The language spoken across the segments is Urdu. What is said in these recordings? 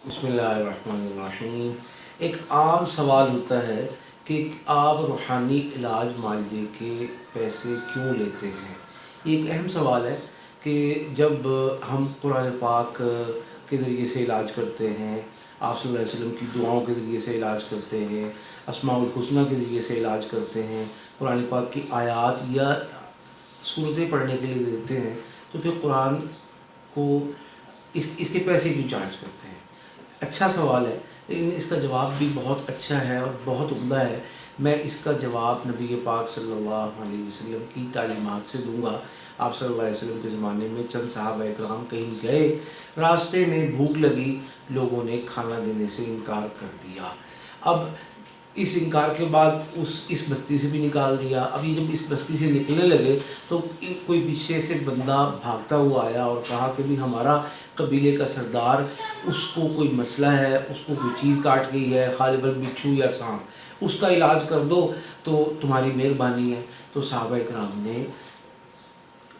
بسم اللہ الرحمن الرحیم۔ ایک عام سوال ہوتا ہے کہ آپ روحانی علاج معالجے کے پیسے کیوں لیتے ہیں؟ یہ ایک اہم سوال ہے کہ جب ہم قرآن پاک کے ذریعے سے علاج کرتے ہیں، آپ صلی اللہ علیہ وسلم کی دعاؤں کے ذریعے سے علاج کرتے ہیں، اسماء الحسنہ کے ذریعے سے علاج کرتے ہیں، قرآن پاک کی آیات یا صورتیں پڑھنے کے لیے دیتے ہیں، تو پھر قرآن کو اس کے پیسے کیوں چارج کرتے ہیں؟ اچھا سوال ہے، لیکن اس کا جواب بھی بہت اچھا ہے اور بہت عمدہ ہے۔ میں اس کا جواب نبی پاک صلی اللہ علیہ وسلم کی تعلیمات سے دوں گا۔ آپ صلی اللہ علیہ وسلم کے زمانے میں چند صحابہ اکرام کہیں گئے، راستے میں بھوک لگی، لوگوں نے کھانا دینے سے انکار کر دیا۔ اب اس انکار کے بعد اس بستی سے بھی نکال دیا۔ اب یہ جب اس بستی سے نکلنے لگے تو کوئی پیچھے سے بندہ بھاگتا ہوا آیا اور کہا کہ بھی ہمارا قبیلے کا سردار، اس کو کوئی مسئلہ ہے، اس کو کوئی چیز کاٹ گئی ہے، غالباً بچھو یا سانپ، اس کا علاج کر دو تو تمہاری مہربانی ہے۔ تو صحابہ اکرام نے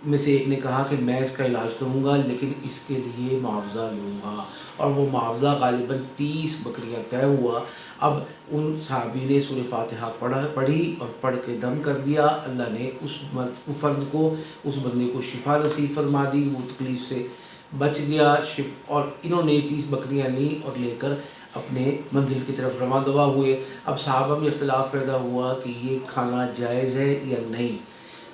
میں سے ایک نے کہا کہ میں اس کا علاج کروں گا، لیکن اس کے لیے معاوضہ لوں گا، اور وہ معاوضہ غالباً 30 بکریاں طے ہوا۔ اب ان صحابی نے سورہ فاتحہ پڑھی اور پڑھ کے دم کر دیا۔ اللہ نے اس فرد کو، اس بندے کو شفا نصیب فرما دی، وہ تکلیف سے بچ گیا، اور انہوں نے 30 بکریاں لیں اور لے کر اپنے منزل کی طرف رواں دوا ہوئے۔ اب صحابہ میں اختلاف پیدا ہوا کہ یہ کھانا جائز ہے یا نہیں۔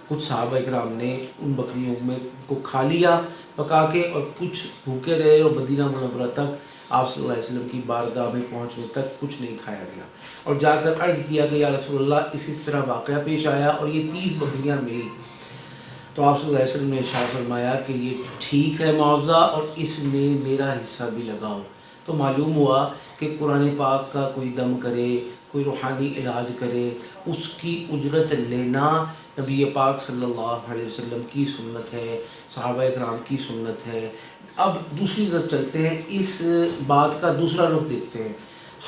کچھ صحابہ اکرام نے ان بکریوں میں کو کھا لیا پکا کے، اور کچھ بھوکے رہے، اور مدینہ منورہ تک آپ صلی اللہ علیہ وسلم کی بارگاہ میں پہنچنے تک کچھ نہیں کھایا گیا، اور جا کر عرض کیا کہ یا رسول اللہ اس طرح واقعہ پیش آیا اور یہ 30 بکریاں ملی۔ تو آپ صلی اللہ علیہ وسلم نے ارشاد فرمایا کہ یہ ٹھیک ہے معاوضہ، اور اس میں میرا حصہ بھی لگاؤ۔ تو معلوم ہوا کہ قرآن پاک کا کوئی دم کرے، کوئی روحانی علاج کرے، اس کی اجرت لینا نبی پاک صلی اللہ علیہ وسلم کی سنت ہے، صحابہ اکرام کی سنت ہے۔ اب دوسری طرف چلتے ہیں، اس بات کا دوسرا رخ دیکھتے ہیں۔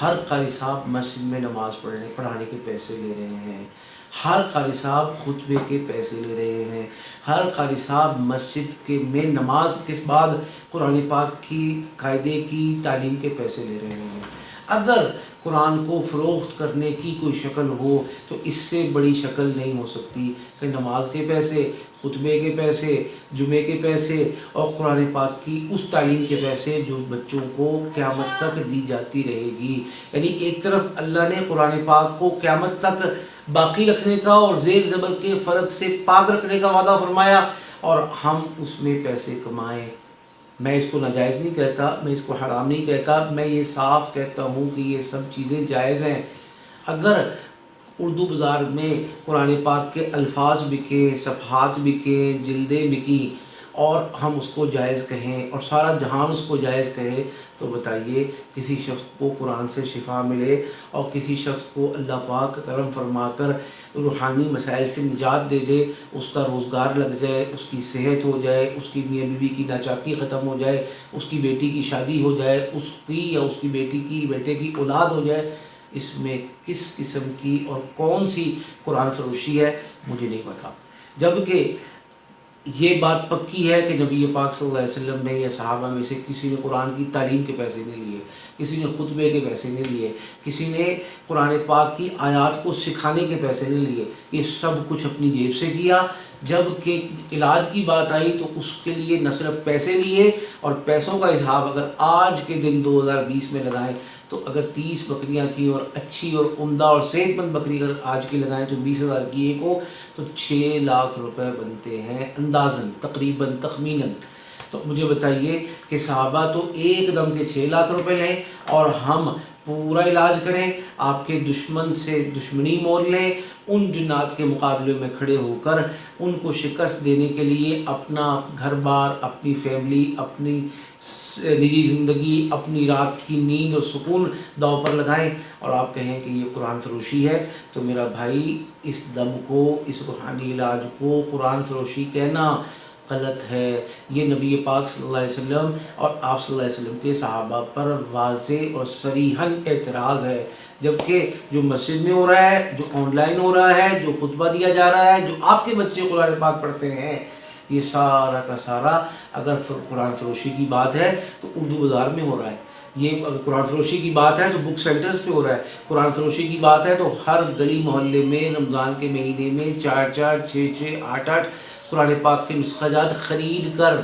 ہر قاری صاحب مسجد میں نماز پڑھانے کے پیسے لے رہے ہیں، ہر قاری صاحب خطبے کے پیسے لے رہے ہیں، ہر قاری صاحب مسجد میں نماز کے بعد قرآن پاک کی قاعدے کی تعلیم کے پیسے لے رہے ہیں۔ اگر قرآن کو فروخت کرنے کی کوئی شکل ہو تو اس سے بڑی شکل نہیں ہو سکتی کہ نماز کے پیسے، خطبے کے پیسے، جمعے کے پیسے، اور قرآن پاک کی اس تعلیم کے پیسے جو بچوں کو قیامت تک دی جاتی رہے گی۔ یعنی ایک طرف اللہ نے قرآن پاک کو قیامت تک باقی رکھنے کا اور زیر زبر کے فرق سے پاک رکھنے کا وعدہ فرمایا، اور ہم اس میں پیسے کمائیں۔ میں اس کو ناجائز نہیں کہتا، میں اس کو حرام نہیں کہتا، میں یہ صاف کہتا ہوں کہ یہ سب چیزیں جائز ہیں۔ اگر اردو بازار میں قرآن پاک کے الفاظ بکے، صفحات بکے، جلدیں بکیں، اور ہم اس کو جائز کہیں اور سارا جہان اس کو جائز کہے، تو بتائیے کسی شخص کو قرآن سے شفا ملے اور کسی شخص کو اللہ پاک کرم فرما کر روحانی مسائل سے نجات دے دے، اس کا روزگار لگ جائے، اس کی صحت ہو جائے، اس کی میاں بیوی کی ناچاکی ختم ہو جائے، اس کی بیٹی کی شادی ہو جائے، اس کی یا اس کی بیٹے کی اولاد ہو جائے، اس میں کس قسم کی اور کون سی قرآن فروشی ہے مجھے نہیں پتا۔ جبکہ یہ بات پکی ہے کہ نبی پاک صلی اللہ علیہ وسلم نے یا صحابہ میں سے کسی نے قرآن کی تعلیم کے پیسے نہیں لیے، کسی نے خطبے کے پیسے نہیں لیے، کسی نے قرآن پاک کی آیات کو سکھانے کے پیسے نہیں لیے، یہ سب کچھ اپنی جیب سے کیا۔ جب کہ علاج کی بات آئی تو اس کے لیے نہ صرف پیسے لیے، اور پیسوں کا حساب اگر آج کے دن 2020 میں لگائیں تو اگر 30 بکریاں تھیں اور اچھی اور عمدہ اور صحت مند بکری اگر آج کی لگائیں تو 20,000 کی ایک ہو تو 6 لاکھ روپے بنتے ہیں اندازاً، تقریباً، تخمیناً۔ تو مجھے بتائیے کہ صحابہ تو ایک دم کے 6 لاکھ روپے لیں اور ہم پورا علاج کریں، آپ کے دشمن سے دشمنی مول لیں، ان جنات کے مقابلے میں کھڑے ہو کر ان کو شکست دینے کے لیے اپنا گھر بار، اپنی فیملی، اپنی نجی زندگی، اپنی رات کی نیند اور سکون داؤ پر لگائیں، اور آپ کہیں کہ یہ قرآن فروشی ہے، تو میرا بھائی اس دم کو، اس روحانی علاج کو قرآن فروشی کہنا غلط ہے۔ یہ نبی پاک صلی اللہ علیہ وسلم اور آپ صلی اللہ علیہ وسلم کے صحابہ پر واضح اور صریحاً اعتراض ہے۔ جبکہ جو مسجد میں ہو رہا ہے، جو آن لائن ہو رہا ہے، جو خطبہ دیا جا رہا ہے، جو آپ کے بچے قرآن پاک پڑھتے ہیں، یہ سارا کا سارا اگر قرآن فروشی کی بات ہے تو اردو بازار میں ہو رہا ہے۔ یہ اگر قرآن فروشی کی بات ہے تو بک سینٹرز پہ ہو رہا ہے، قرآن فروشی کی بات ہے تو ہر گلی محلے میں رمضان کے مہینے میں 4 6 8 قرآن پاک کے نسخہ جات خرید کر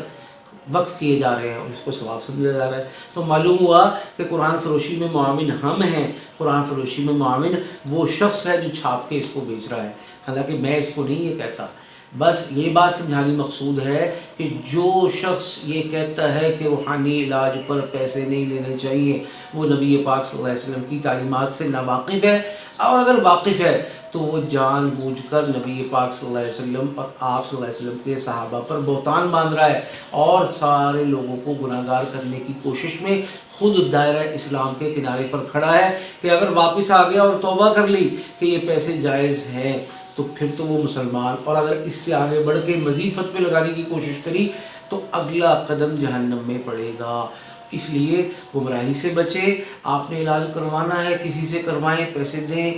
وقف کیے جا رہے ہیں اور اس کو ثواب سمجھا جا رہا ہے۔ تو معلوم ہوا کہ قرآن فروشی میں معاون ہم ہیں، قرآن فروشی میں معاون وہ شخص ہے جو چھاپ کے اس کو بیچ رہا ہے، حالانکہ میں اس کو نہیں یہ کہتا، بس یہ بات سمجھانی مقصود ہے کہ جو شخص یہ کہتا ہے کہ روحانی علاج پر پیسے نہیں لینے چاہیے وہ نبی پاک صلی اللہ علیہ وسلم کی تعلیمات سے ناواقف ہے، اور اگر واقف ہے تو وہ جان بوجھ کر نبی پاک صلی اللہ علیہ وسلم اور آپ صلی اللہ علیہ وسلم کے صحابہ پر بہتان باندھ رہا ہے اور سارے لوگوں کو گناہ گار کرنے کی کوشش میں خود دائرہ اسلام کے کنارے پر کھڑا ہے کہ اگر واپس آ گیا اور توبہ کر لی کہ یہ پیسے جائز ہیں تو پھر تو وہ مسلمان، اور اگر اس سے آگے بڑھ کے مزید فتوے لگانے کی کوشش کری تو اگلا قدم جہنم میں پڑے گا۔ اس لیے گمراہی سے بچے، آپ نے علاج کروانا ہے کسی سے کروائیں، پیسے دیں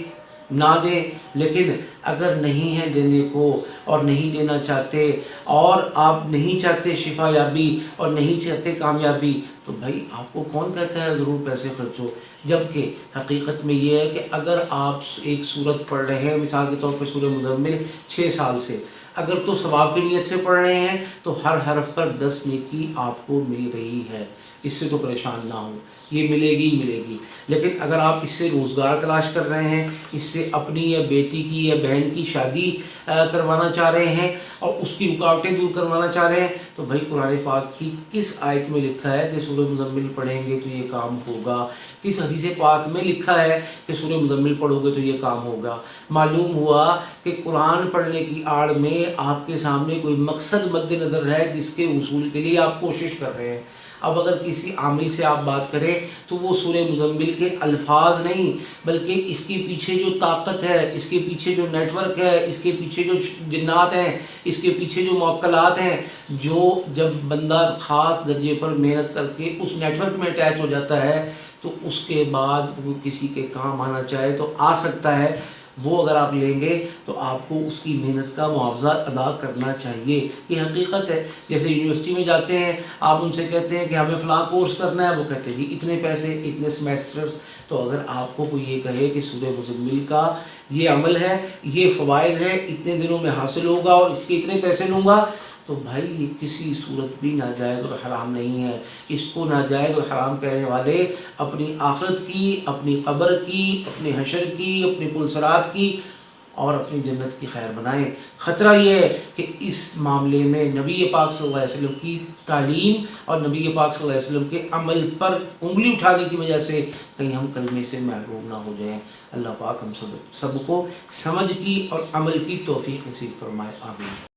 نہ دیں، لیکن اگر نہیں ہے دینے کو اور نہیں دینا چاہتے اور آپ نہیں چاہتے شفا یابی اور نہیں چاہتے کامیابی تو بھائی آپ کو کون کہتا ہے ضرور پیسے خرچو، جبکہ حقیقت میں یہ ہے کہ اگر آپ ایک سورت پڑھ رہے ہیں، مثال کے طور پر سورہ مزمل 6 سال سے، اگر تو ثواب کی نیت سے پڑھ رہے ہیں تو ہر حرف پر 10 نیکی آپ کو مل رہی ہے، اس سے تو پریشان نہ ہوں، یہ ملے گی ہی ملے گی۔ لیکن اگر آپ اس سے روزگار تلاش کر رہے ہیں، اس سے اپنی یا بیٹی کی یا بہن کی شادی کروانا چاہ رہے ہیں اور اس کی رکاوٹیں دور کروانا چاہ رہے ہیں تو بھائی قرآن پاک کی کس آیت میں لکھا ہے کہ سورہ مزمل پڑھیں گے تو یہ کام ہوگا؟ کس حدیث پاک میں لکھا ہے کہ سورہ مزمل پڑھو گے تو یہ کام ہوگا؟ معلوم ہوا کہ قرآن پڑھنے کی آڑ میں آپ کے سامنے کوئی مقصد مد نظر ہے جس کے حصول کے لیے آپ کوشش کر رہے ہیں۔ اب اگر کسی عامل سے آپ بات کریں تو وہ سورہ مزمل کے الفاظ نہیں بلکہ اس کے پیچھے جو طاقت ہے، اس کے پیچھے جو نیٹ ورک ہے، اس کے پیچھے جو جنات ہیں، اس کے پیچھے جو موکلات ہیں، جو جب بندہ خاص درجے پر محنت کر کے اس نیٹ ورک میں اٹیچ ہو جاتا ہے تو اس کے بعد وہ کسی کے کام آنا چاہے تو آ سکتا ہے، وہ اگر آپ لیں گے تو آپ کو اس کی محنت کا معاوضہ ادا کرنا چاہیے، یہ حقیقت ہے۔ جیسے یونیورسٹی میں جاتے ہیں، آپ ان سے کہتے ہیں کہ ہمیں فلاں کورس کرنا ہے، وہ کہتے ہیں جی اتنے پیسے اتنے سیمیسٹرز، تو اگر آپ کو کوئی یہ کہے کہ سورہ مزمل کا یہ عمل ہے، یہ فوائد ہے، اتنے دنوں میں حاصل ہوگا اور اس کے اتنے پیسے لوں گا، تو بھائی یہ کسی صورت بھی ناجائز اور حرام نہیں ہے۔ اس کو ناجائز اور حرام کہنے والے اپنی آخرت کی، اپنی قبر کی، اپنے حشر کی، اپنے پلسرات کی اور اپنی جنت کی خیر بنائیں۔ خطرہ یہ ہے کہ اس معاملے میں نبی پاک صلی اللہ علیہ وسلم کی تعلیم اور نبی پاک صلی اللہ علیہ وسلم کے عمل پر انگلی اٹھانے کی وجہ سے کہیں ہم کلمے سے محروم نہ ہو جائیں۔ اللہ پاک ہم سب کو سمجھ کی اور عمل کی توفیق نصیب فرمائے، آمین۔